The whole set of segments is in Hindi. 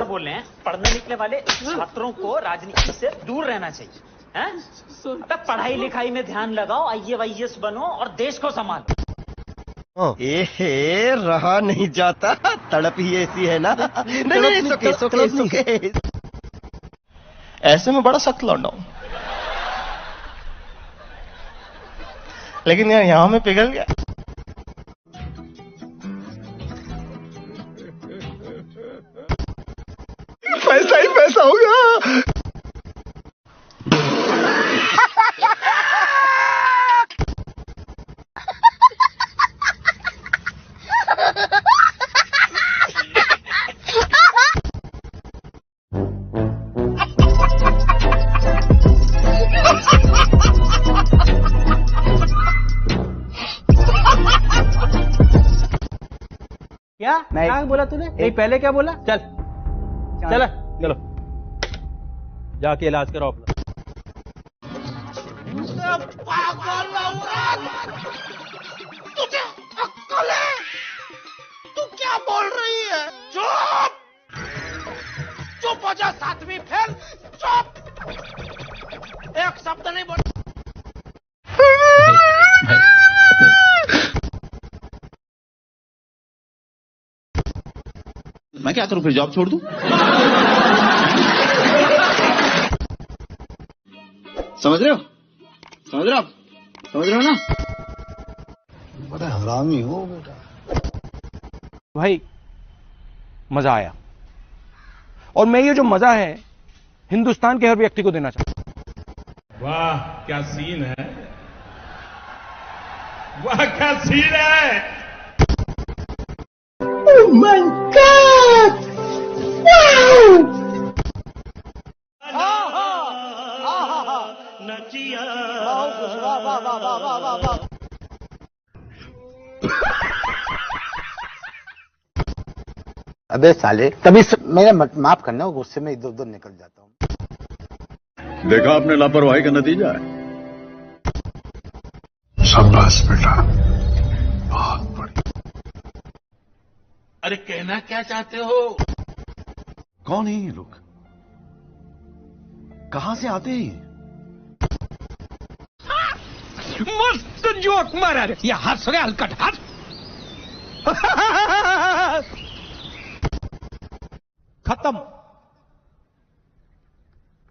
बोल रहे हैं, पढ़ने लिखने वाले छात्रों को राजनीति से दूर रहना चाहिए, हैं? अबे पढ़ाई लिखाई में ध्यान लगाओ, IAS बनो और देश को संभालो। ए रहा नहीं जाता, तड़प ही ऐसी है ना। नहीं, सुके। ऐसे में बड़ा सख्त लौंडा हूं, लेकिन यार यहां में पिघल गया। पैसा ही पैसा होगा। क्या बोला तूने? नहीं पहले क्या बोला? चल चलो जाके इलाज करो अपना। पागल औरत, तुझे अक्ल है? तू क्या बोल रही है? चुप हो जा, 7वीं फेल। चुप, एक शब्द नहीं बोल। मैं क्या करूं, फिर जॉब छोड़ दूं? समझ रहे हो ना? बड़ा हरामी हो बेटा। भाई मजा आया, और मैं ये जो मजा है हिंदुस्तान के हर व्यक्ति को देना चाहता हूं। वाह क्या सीन है, वाह क्या सीन है। Oh my God! Wow! अबे साले, तभी मेरा माफ करना, गुस्से में इधर उधर निकल जाता हूँ। देखा आपने लापरवाही का नतीजा है। शाबाश बेटा, बहुत बढ़िया। अरे कहना क्या चाहते हो? कौन है ये लोग? कहां से आते हैं? मस्त जोक मारा रे, ये हंस रहे हलकट, हंस। खत्म,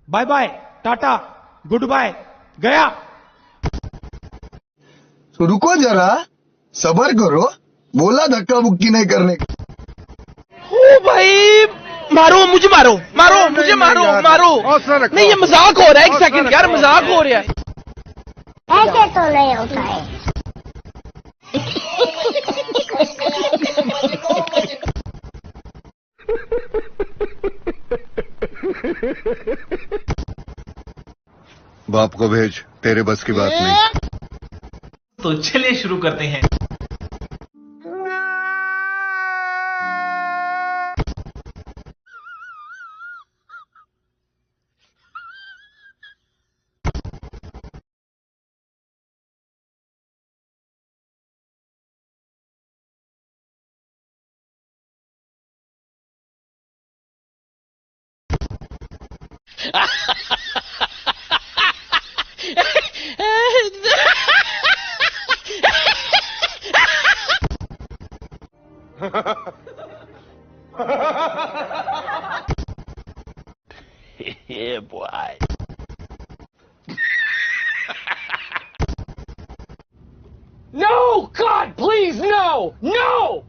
bye bye, tata, good bye, गया। तो रुको जरा, सबर करो, बोला धक्का मुक्की नहीं करने का। ओ भाई, मारो मुझे, मारो मुझे, मारो। नहीं, ये मजाक हो रहा है। एक सेकंड यार, मजाक हो रहा है। ऐसे तो नहीं होता है। बाप को भेज, तेरे बस की बात नहीं। तो चलिए शुरू करते हैं। Yeah, boy. No, God, please, no!